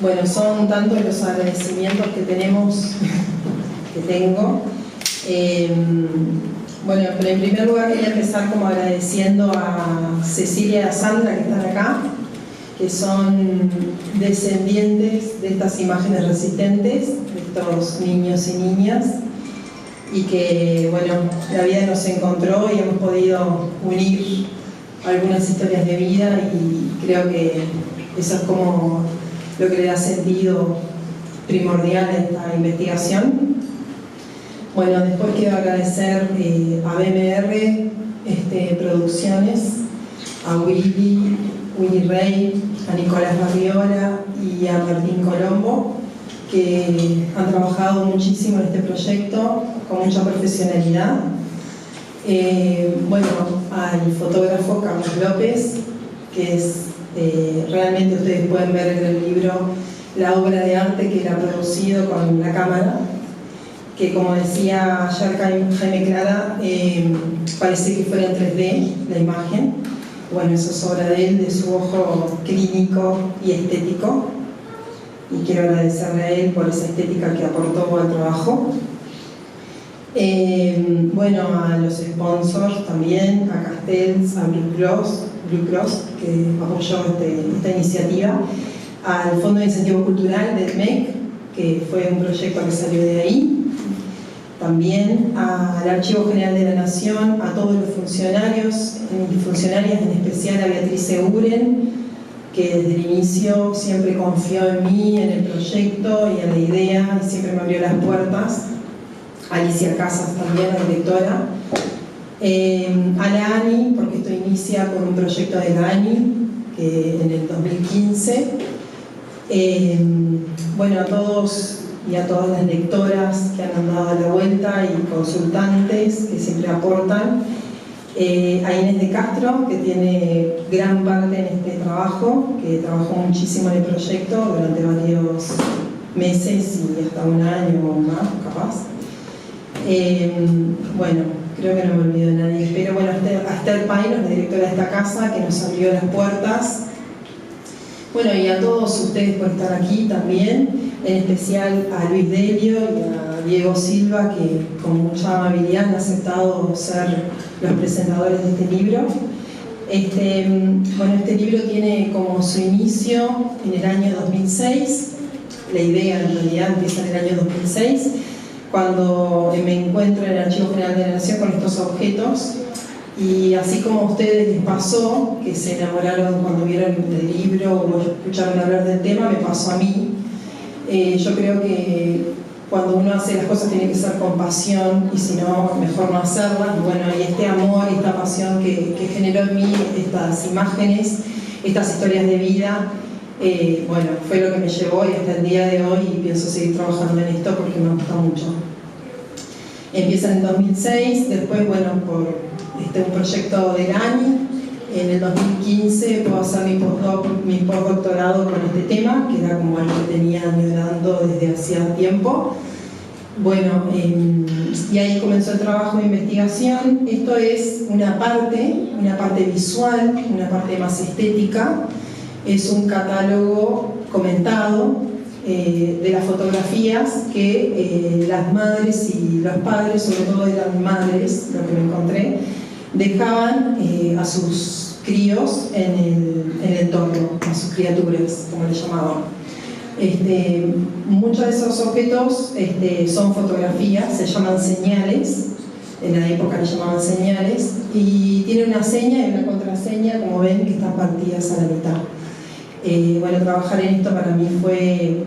Bueno, son tantos los agradecimientos que tengo. Bueno, pero en primer lugar quería empezar como agradeciendo a Cecilia y a Sandra que están acá, que son descendientes de estas imágenes resistentes, de estos niños y niñas, y que, bueno, la vida nos encontró y hemos podido unir algunas historias de vida, y creo que eso es como lo que le da sentido primordial a esta investigación. Bueno, después quiero agradecer a BMR Producciones, a Willy Rey, a Nicolás Barriola y a Martín Colombo, que han trabajado muchísimo en este proyecto con mucha profesionalidad. Bueno, al fotógrafo Carlos López, que es realmente, ustedes pueden ver en el libro la obra de arte que él ha producido con la cámara, que, como decía ayer Jaime Clara, parece que fuera en 3D la imagen. Bueno, eso es obra de él, de su ojo clínico y estético, y quiero agradecerle a él por esa estética que aportó al trabajo. Bueno, a los sponsors también, a Castells, a Blue Cross, que apoyó esta iniciativa, al Fondo de Incentivo Cultural del MEC, que fue un proyecto que salió de ahí, también al Archivo General de la Nación, a todos los funcionarios y funcionarias, en especial a Beatriz Seguren, que desde el inicio siempre confió en mí, en el proyecto y en la idea, y siempre me abrió las puertas. Alicia Casas también, la directora. A la ANI, porque esto inicia con un proyecto de la ANI, que en el 2015. Bueno, a todos y a todas las lectoras que han dado la vuelta y consultantes que siempre aportan. A Inés de Castro, que tiene gran parte en este trabajo, que trabajó muchísimo en el proyecto durante varios meses y hasta un año o más, capaz. Bueno, creo que no me olvido de nadie, pero bueno, a Esther Paino, la directora de esta casa, que nos abrió las puertas. Bueno, y a todos ustedes por estar aquí también, en especial a Luis Delio y a Diego Silva, que con mucha amabilidad han aceptado ser los presentadores de este libro. Bueno, este libro tiene como su inicio en el año 2006, la idea en realidad empieza en el año 2006, cuando me encuentro en el Archivo General de la Nación con estos objetos, y así como a ustedes les pasó, que se enamoraron cuando vieron el libro o escucharon hablar del tema, me pasó a mí. Yo creo que cuando uno hace las cosas tiene que ser con pasión, y si no, mejor no hacerlas. Y bueno, y este amor y esta pasión que generó en mí estas imágenes, estas historias de vida, bueno, fue lo que me llevó, y hasta el día de hoy pienso seguir trabajando en esto porque me gusta mucho. Empieza en 2006, después, bueno, por un proyecto del ANI, en el 2015 puedo hacer mi postdoctorado con este tema, que era como algo que tenía añorando desde hacía tiempo. Bueno, y ahí comenzó el trabajo de investigación. Esto es una parte visual, una parte más estética. Es un catálogo comentado de las fotografías que las madres y los padres, sobre todo eran madres, lo que me encontré, dejaban a sus críos en el entorno, a sus criaturas, como le llamaban. Muchos de esos objetos son fotografías, se llaman señales, en la época le llamaban señales, y tienen una seña y una contraseña, como ven, que están partidas a la mitad. Bueno, trabajar en esto para mí fue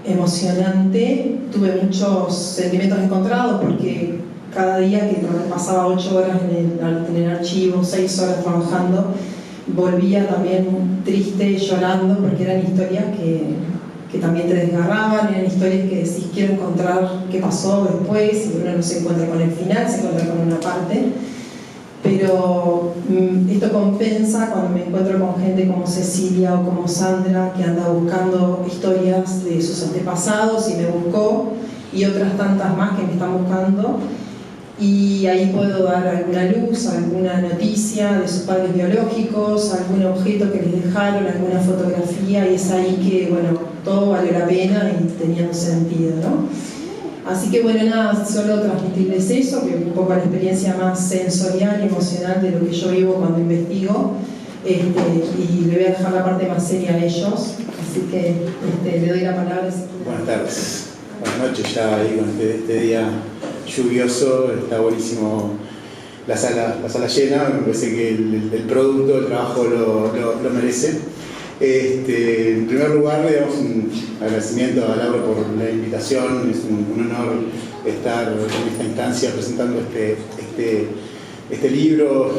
emocionante. Tuve muchos sentimientos encontrados, porque cada día que pasaba 8 horas en el archivo, 6 horas trabajando, volvía también triste, llorando, porque eran historias que también te desgarraban, eran historias que decís, quiero encontrar qué pasó después, y uno no se encuentra con el final, se encuentra con una parte. Pero esto compensa cuando me encuentro con gente como Cecilia o como Sandra, que anda buscando historias de sus antepasados y me buscó, y otras tantas más que me están buscando. y ahí puedo dar alguna luz, alguna noticia de sus padres biológicos, algún objeto que les dejaron, alguna fotografía, y es ahí que, bueno, todo valió la pena y tenía un sentido, ¿no? Así que, bueno, nada, solo transmitirles eso, que un poco la experiencia más sensorial y emocional de lo que yo vivo cuando investigo, y le voy a dejar la parte más seria a ellos, así que le doy la palabra. Buenas tardes, buenas noches ya ahí con este día lluvioso, está buenísimo la sala llena, me parece que el producto, el trabajo lo merece. En primer lugar, le damos un agradecimiento a Laura por la invitación, es un honor estar en esta instancia presentando este libro,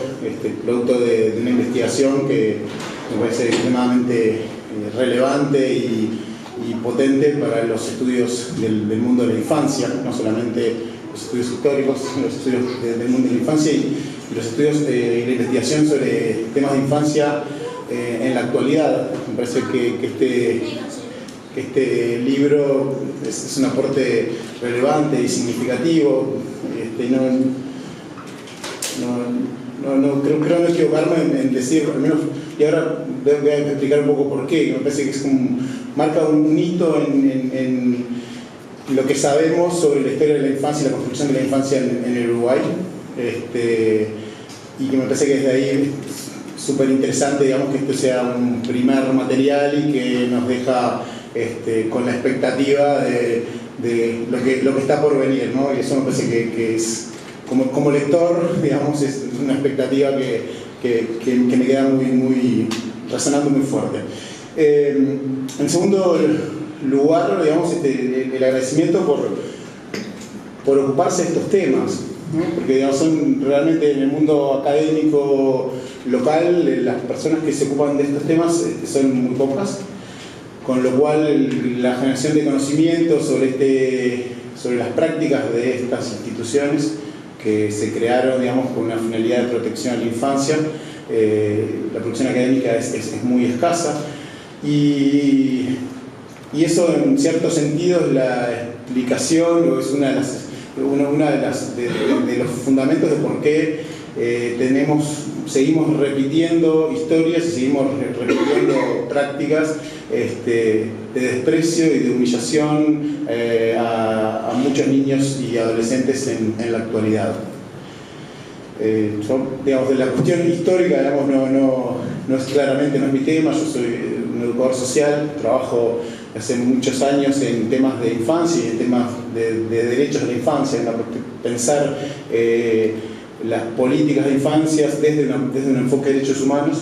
producto de una investigación que me parece extremadamente relevante y potente para los estudios del mundo de la infancia, no solamente los estudios históricos, sino los estudios del mundo de la infancia y los estudios de la investigación sobre temas de infancia en la actualidad. Me parece que este libro es un aporte relevante y significativo. Creo no equivocarme en decir, al menos, y ahora voy a explicar un poco por qué. Me parece que marca un hito en lo que sabemos sobre la historia de la infancia y la construcción de la infancia en el Uruguay, y que me parece que desde ahí es súper interesante, digamos, que esto sea un primer material y que nos deja con la expectativa de lo que está por venir, ¿no? Y eso me parece que es, como lector, digamos, es una expectativa que me queda muy resonando muy fuerte. En segundo lugar, digamos, el agradecimiento por ocuparse de estos temas, ¿no? Porque, digamos, son realmente en el mundo académico local, las personas que se ocupan de estos temas son muy pocas, con lo cual la generación de conocimiento sobre las prácticas de estas instituciones que se crearon, digamos, con una finalidad de protección a la infancia, la producción académica es muy escasa, y eso, en cierto sentido, es la explicación, o es una de los fundamentos de por qué seguimos repitiendo historias y seguimos repitiendo prácticas de desprecio y de humillación a muchos niños y adolescentes en la actualidad. Digamos, de la cuestión histórica, digamos, no es mi tema. Yo soy un educador social, trabajo hace muchos años en temas de infancia y en temas de derechos de la infancia, en pensar las políticas de infancia desde un enfoque de derechos humanos.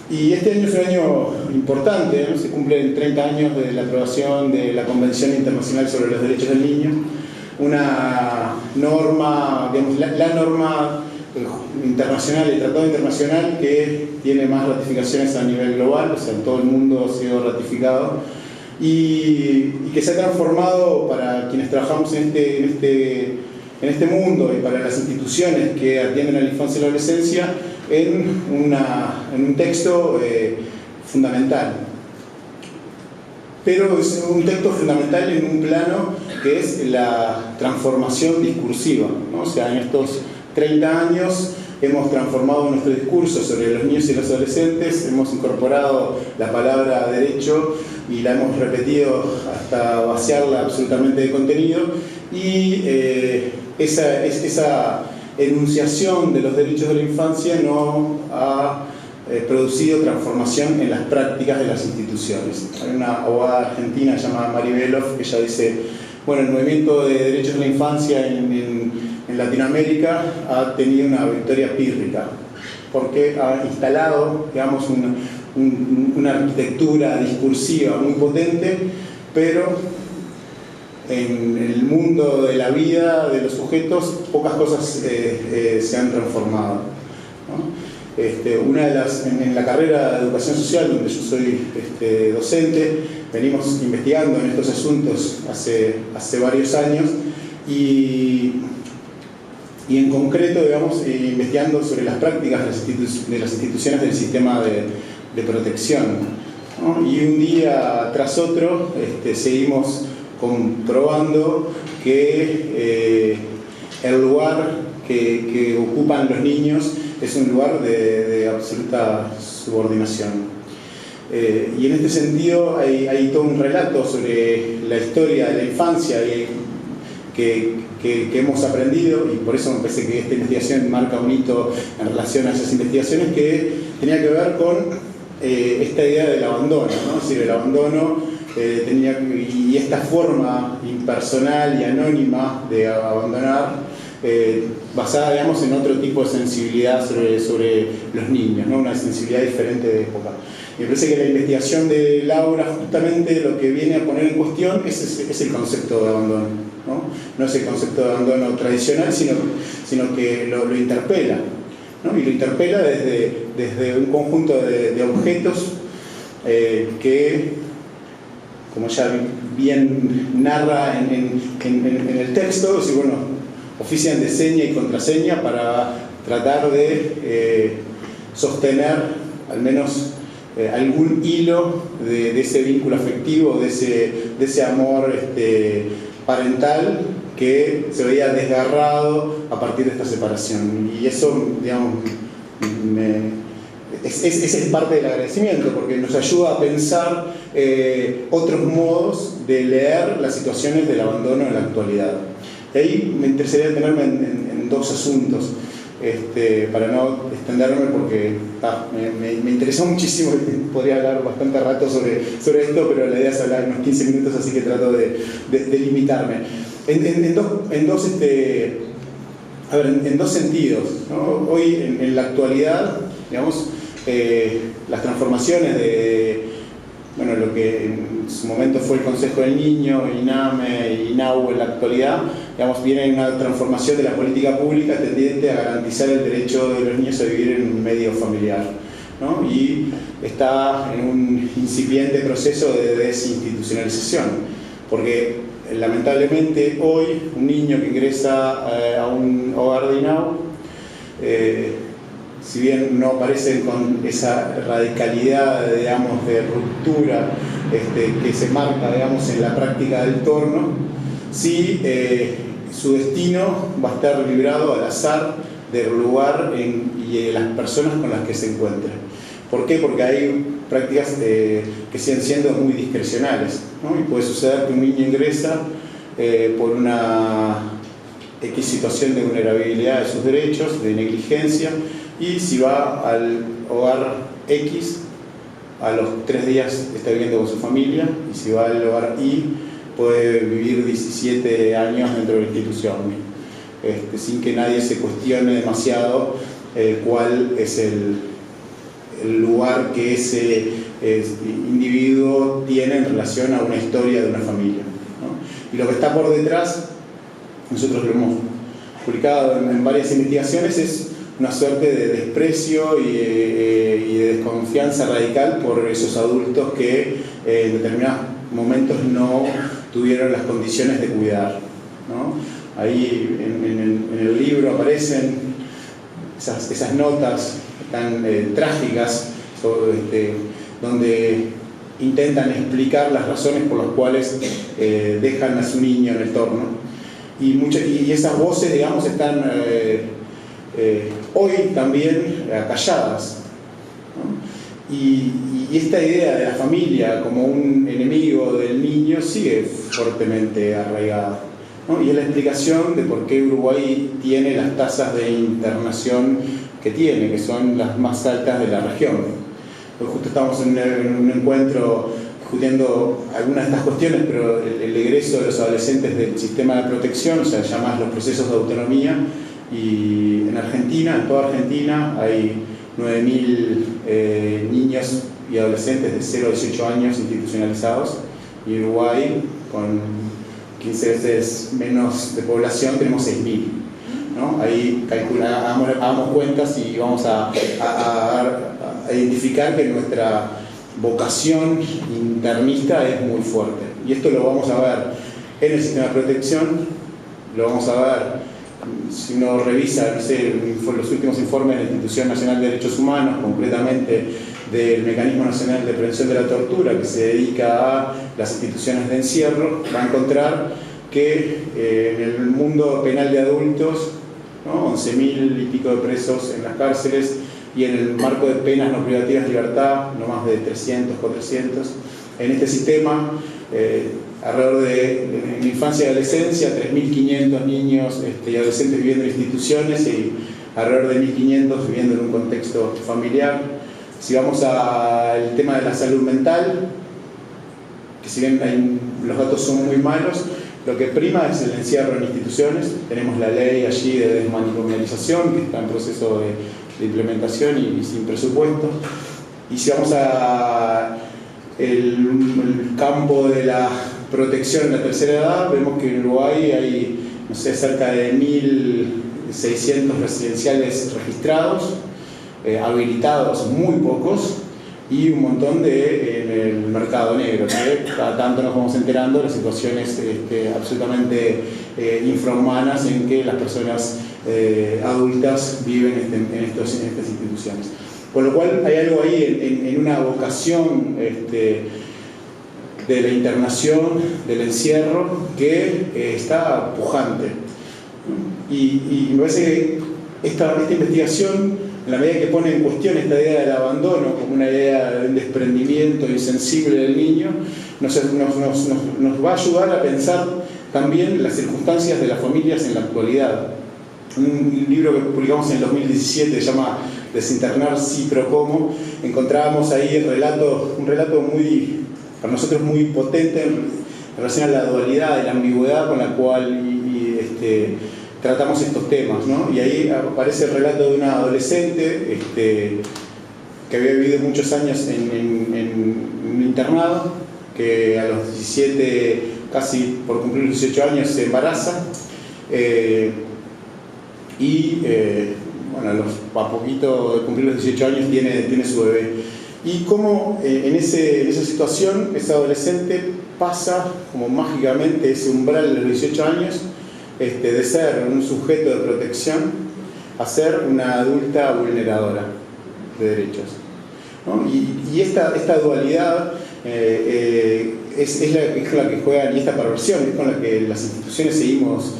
Y este año es un año importante, ¿no? Se cumplen 30 años de la aprobación de la Convención Internacional sobre los Derechos del Niño, una norma, digamos, la norma internacional, el tratado internacional que tiene más ratificaciones a nivel global, o sea, en todo el mundo ha sido ratificado, y que se ha transformado, para quienes trabajamos en este mundo y para las instituciones que atienden a la infancia y la adolescencia, en un texto fundamental. Pero es un texto fundamental en un plano que es la transformación discursiva, ¿no? O sea, en estos 30 años hemos transformado nuestro discurso sobre los niños y los adolescentes, hemos incorporado la palabra derecho y la hemos repetido hasta vaciarla absolutamente de contenido, y esa enunciación de los derechos de la infancia no ha producido transformación en las prácticas de las instituciones. Hay una abogada argentina llamada Mari Beloff que ella dice, bueno, el movimiento de derechos de la infancia en Latinoamérica ha tenido una victoria pírrica, porque ha instalado, digamos, una arquitectura discursiva muy potente, pero en el mundo de la vida de los sujetos pocas cosas se han transformado, ¿no? En la carrera de educación social, donde yo soy docente, venimos investigando en estos asuntos hace varios años, y en concreto, digamos, investigando sobre las prácticas de las instituciones del sistema de protección, ¿no? Y un día tras otro seguimos comprobando que el lugar que ocupan los niños es un lugar de absoluta subordinación. Y en este sentido hay todo un relato sobre la historia de la infancia que hemos aprendido, y por eso me parece que esta investigación marca un hito en relación a esas investigaciones, que tenía que ver con esta idea del abandono, ¿no? Es decir, el abandono y esta forma impersonal y anónima de abandonar, basada, digamos, en otro tipo de sensibilidad sobre los niños, ¿no? Una sensibilidad diferente de época. Me parece que la investigación de Laura justamente lo que viene a poner en cuestión es el concepto de abandono, ¿no? No es el concepto de abandono tradicional, sino que lo interpela, ¿no? Y lo interpela desde un conjunto de objetos que, como ya bien narra en el texto, es decir, bueno, ofician de seña y contraseña para tratar de sostener al menos algún hilo de ese vínculo afectivo, de ese amor parental que se veía desgarrado a partir de esta separación. Y eso, digamos, ese es parte del agradecimiento, porque nos ayuda a pensar otros modos de leer las situaciones del abandono en la actualidad. Y ahí me interesaría detenerme en dos asuntos, para no extenderme, porque me interesó muchísimo y podría hablar bastante rato sobre esto, pero la idea es hablar unos 15 minutos, así que trato de limitarme. En dos sentidos, ¿no? Hoy, en la actualidad, digamos, las transformaciones de lo que en su momento fue el Consejo del Niño, INAME y INAU en la actualidad, digamos, viene una transformación de la política pública tendiente a garantizar el derecho de los niños a vivir en un medio familiar, ¿no? Y está en un incipiente proceso de desinstitucionalización, porque lamentablemente hoy un niño que ingresa a un hogar de INAU, si bien no aparecen con esa radicalidad, digamos, de ruptura que se marca, digamos, en la práctica del torno, sí su destino va a estar librado al azar del lugar y de las personas con las que se encuentra. ¿Por qué? Porque hay prácticas que siguen siendo muy discrecionales, ¿no? Y puede suceder que un niño ingresa por una X situación de vulnerabilidad de sus derechos, de negligencia, y si va al hogar X, a los 3 días está viviendo con su familia, y si va al hogar Y, puede vivir 17 años dentro de la institución, sin que nadie se cuestione demasiado cuál es el lugar que ese individuo tiene en relación a una historia de una familia, ¿no? Y lo que está por detrás, nosotros lo hemos publicado en varias investigaciones, es una suerte de desprecio y de desconfianza radical por esos adultos que en determinados momentos no tuvieron las condiciones de cuidar, ¿no? Ahí en el libro aparecen esas notas tan trágicas donde intentan explicar las razones por las cuales dejan a su niño en el torno, y esas voces, digamos, están hoy también calladas, ¿no? Y esta idea de la familia como un enemigo del niño sigue fuertemente arraigada, ¿no? Y es la explicación de por qué Uruguay tiene las tasas de internación que tiene, que son las más altas de la región. Hoy justo estamos en un encuentro discutiendo algunas de estas cuestiones, pero el egreso de los adolescentes del sistema de protección, o sea, llamados los procesos de autonomía, y en Argentina, en toda Argentina, hay 9.000 niños y adolescentes de 0 a 18 años institucionalizados, y Uruguay, con 15 veces menos de población, tenemos 6.000, ¿no? Ahí hagamos cuentas y vamos a identificar que nuestra vocación internista es muy fuerte, y esto lo vamos a ver en el sistema de protección, lo vamos a ver si uno revisa, no sé, los últimos informes de la Institución Nacional de Derechos Humanos, concretamente del Mecanismo Nacional de Prevención de la Tortura, que se dedica a las instituciones de encierro, va a encontrar que en el mundo penal de adultos ¿no? 11.000 y pico de presos en las cárceles, y en el marco de penas no privativas de libertad, no más de 300, 400. En este sistema, alrededor de la infancia y adolescencia, 3.500 niños y adolescentes viviendo en instituciones y alrededor de 1.500 viviendo en un contexto familiar. Si vamos al tema de la salud mental, que si bien los datos son muy malos, lo que prima es el encierro en instituciones. Tenemos la ley allí de desmanicomialización, que está en proceso de implementación y sin presupuesto. Y si vamos a el campo de la protección en la tercera edad, vemos que en Uruguay hay, no sé, cerca de 1.600 residenciales registrados, habilitados muy pocos, y un montón en el mercado negro, que cada tanto nos vamos enterando de las situaciones absolutamente infrahumanas en que las personas adultas viven en estas instituciones. Con lo cual hay algo ahí en una vocación de la internación, del encierro, que está pujante. Y me parece que esta investigación, en la medida que pone en cuestión esta idea del abandono como una idea de un desprendimiento insensible del niño, nos va a ayudar a pensar también las circunstancias de las familias en la actualidad. Un libro que publicamos en el 2017 se llama Desinternar sí, pero cómo. Encontrábamos ahí un relato muy, para nosotros muy potente en relación a la dualidad y la ambigüedad con la cual tratamos estos temas, ¿no? Y ahí aparece el relato de una adolescente que había vivido muchos años en un internado, que a los 17, casi por cumplir los 18 años, se embaraza, a poquito de cumplir los 18 años tiene su bebé. Y cómo en esa situación esa adolescente pasa como mágicamente ese umbral de los 18 años, de ser un sujeto de protección a ser una adulta vulneradora de derechos, ¿no? Y esta dualidad es la que juegan, y esta perversión es con la que las instituciones seguimos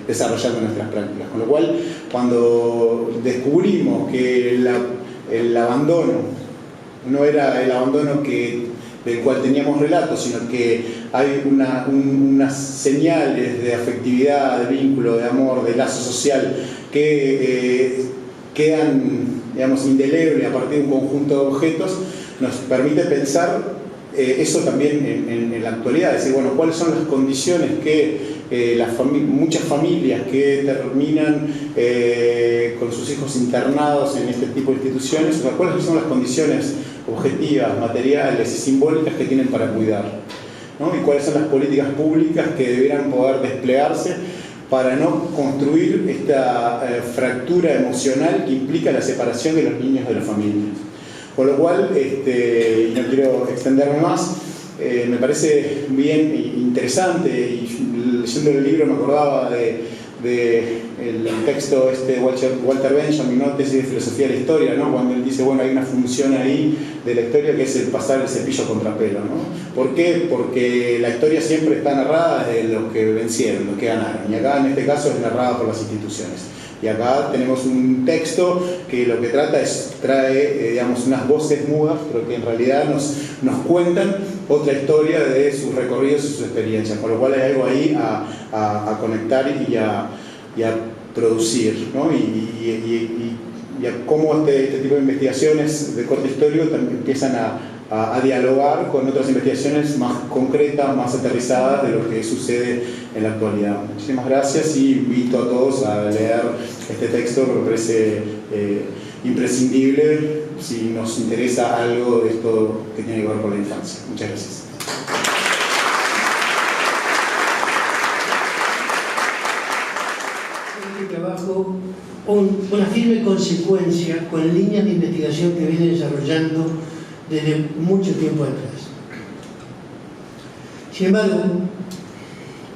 desarrollando nuestras prácticas. Con lo cual, cuando descubrimos que el abandono no era el abandono del cual teníamos relatos, sino que hay unas señales de afectividad, de vínculo, de amor, de lazo social que quedan, digamos, indelebles a partir de un conjunto de objetos, nos permite pensar eso también en la actualidad. Es decir, bueno, cuáles son las condiciones que muchas familias que terminan con sus hijos internados en este tipo de instituciones, o sea, cuáles son las condiciones objetivas, materiales y simbólicas que tienen para cuidar, ¿no? Y cuáles son las políticas públicas que debieran poder desplegarse para no construir esta fractura emocional que implica la separación de los niños de las familias. Con lo cual, y no quiero extenderme más, me parece bien interesante, y leyendo el libro me acordaba del texto de Walter Benjamin, ¿no? Tesis de filosofía de la historia, ¿no? Cuando él dice, bueno, hay una función ahí de la historia que es el pasar el cepillo contra pelo, ¿no? ¿Por qué? Porque la historia siempre está narrada de los que vencieron, los que ganaron, y acá en este caso es narrada por las instituciones. Y acá tenemos un texto que lo que trae, digamos, unas voces mudas, pero que en realidad nos cuentan otra historia de sus recorridos y sus experiencias, con lo cual hay algo ahí a conectar y a producir, ¿no? Y a cómo este tipo de investigaciones de corte histórico también empiezan a dialogar con otras investigaciones más concretas, más aterrizadas de lo que sucede en la actualidad. Muchísimas gracias, y invito a todos a leer este texto, que me parece imprescindible si nos interesa algo de esto que tiene que ver con la infancia. Muchas gracias. Este trabajo, una firme consecuencia con líneas de investigación que viene desarrollando desde mucho tiempo atrás. Sin embargo,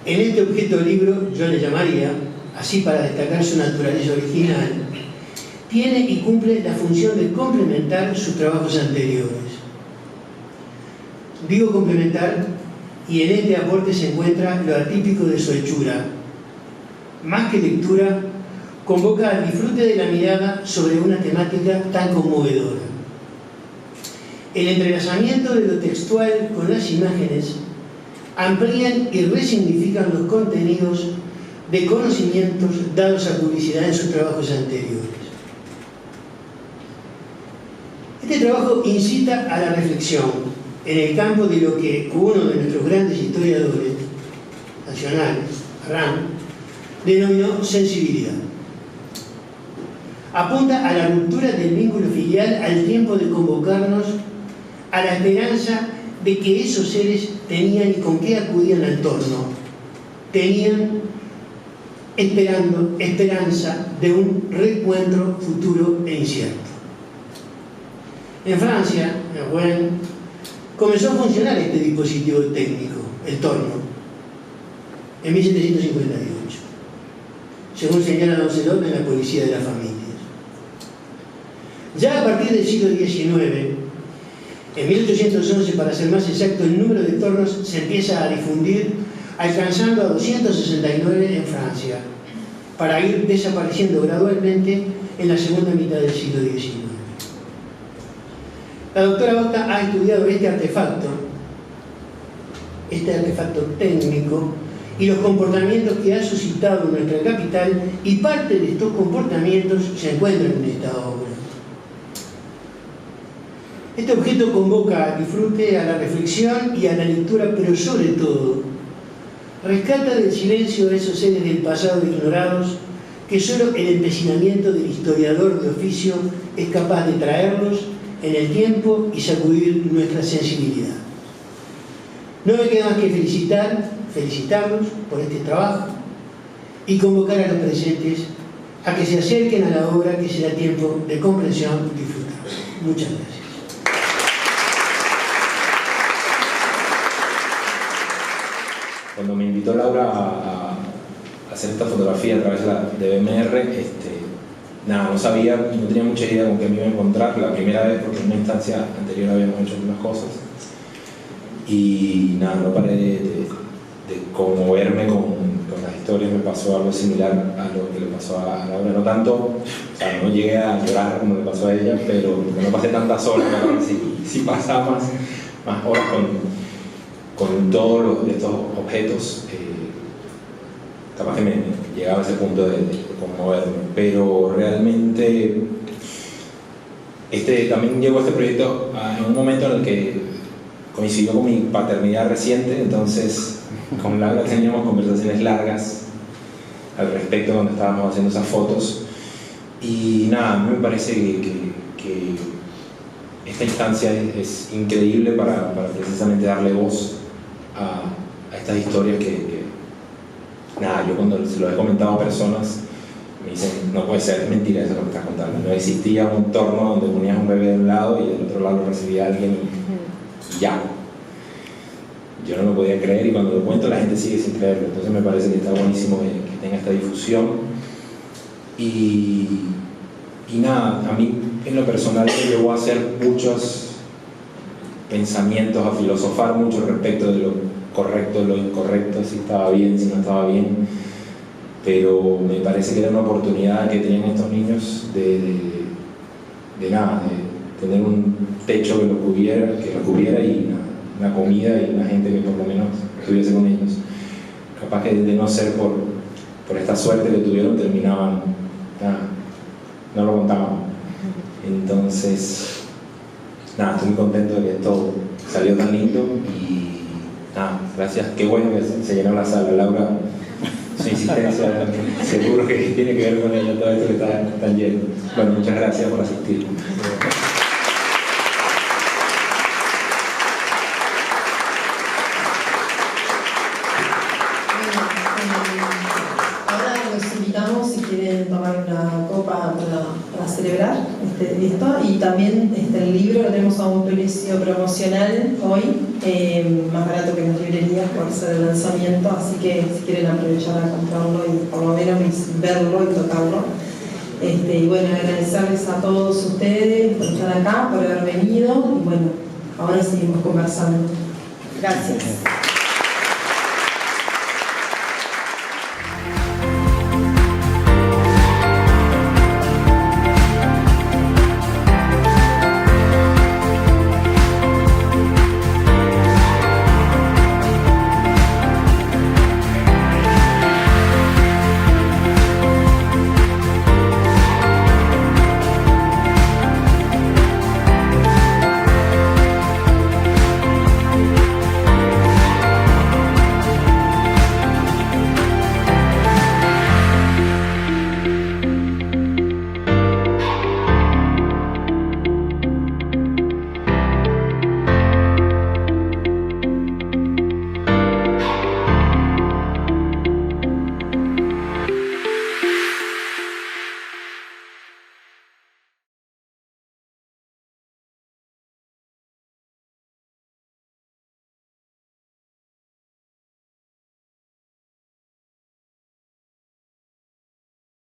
en este objeto del libro, yo le llamaría, así para destacar su naturaleza original, tiene y cumple la función de complementar sus trabajos anteriores. Digo complementar, y en este aporte se encuentra lo atípico de su hechura. Más que lectura, convoca al disfrute de la mirada sobre una temática tan conmovedora. El entrelazamiento de lo textual con las imágenes amplían y resignifican los contenidos de conocimientos dados a publicidad en sus trabajos anteriores. Este trabajo incita a la reflexión en el campo de lo que uno de nuestros grandes historiadores nacionales, Arran, denominó sensibilidad. Apunta a la ruptura del vínculo filial al tiempo de convocarnos a la esperanza de que esos seres tenían y con qué acudían al torno. Tenían esperanza de un reencuentro futuro e incierto. En Francia, en Rouen, comenzó a funcionar este dispositivo técnico, el torno, en 1758, según señala Doncelot en La policía de las familias. Ya a partir del siglo XIX, en 1811, para ser más exacto, el número de tornos se empieza a difundir, alcanzando a 269 en Francia, para ir desapareciendo gradualmente en la segunda mitad del siglo XIX. La doctora Bota ha estudiado este artefacto técnico y los comportamientos que ha suscitado en nuestra capital, y parte de estos comportamientos se encuentran en esta obra. Este objeto convoca al disfrute, a la reflexión y a la lectura, pero sobre todo rescata del silencio a esos seres del pasado ignorados que solo el empecinamiento del historiador de oficio es capaz de traerlos en el tiempo y sacudir nuestra sensibilidad. No me queda más que felicitarlos por este trabajo y convocar a los presentes a que se acerquen a la obra, que será tiempo de comprensión y disfrutar. Muchas gracias. Cuando me invitó Laura a hacer esta fotografía a través de BMR, no sabía y no tenía mucha idea con qué me iba a encontrar la primera vez, porque en una instancia anterior habíamos hecho algunas cosas. Y no paré de conmoverme con las historias. Me pasó algo similar a lo que le pasó a Laura. No tanto, no llegué a llorar como le pasó a ella, pero no pasé tantas horas, sí pasaba más horas con todos estos objetos, capaz que me llegaba a ese punto de conmoverme. Pero realmente también llegó este proyecto en un momento en el que coincidió con mi paternidad reciente. Entonces con Laura teníamos conversaciones largas al respecto cuando estábamos haciendo esas fotos, y a mí me parece que esta instancia es increíble para precisamente darle voz a estas historias que yo cuando se lo he comentado a personas me dicen: no puede ser, es mentira eso lo que estás contando. No existía un torno donde ponías un bebé de un lado y del otro lado lo recibía alguien y ya. Yo no lo podía creer, y cuando lo cuento la gente sigue sin creerlo. Entonces me parece que está buenísimo que tenga esta difusión. Y a mí en lo personal me llevó a hacer muchos pensamientos, a filosofar mucho respecto de lo correcto, de lo incorrecto, si estaba bien, si no estaba bien. Pero me parece que era una oportunidad que tenían estos niños de tener un techo que los cubriera y una comida y una gente que por lo menos estuviese con ellos. Capaz que de no ser por esta suerte que tuvieron, terminaban, no lo contaban. Entonces, estoy muy contento de que esto salió tan lindo y gracias. Qué bueno que se llenó la sala. Laura, su insistencia seguro que tiene que ver con ella, todo esto que está tan lleno. Bueno, muchas gracias por asistir. Ahora los invitamos, si quieren tomar una copa para celebrar esto, y también el libro lo tenemos a un precio promocional hoy, más barato que en las librerías por ser el lanzamiento, así que si quieren aprovechar a comprarlo y por lo menos verlo y tocarlo. Y bueno, agradecerles a todos ustedes por estar acá, por haber venido, y bueno, ahora seguimos conversando. Gracias.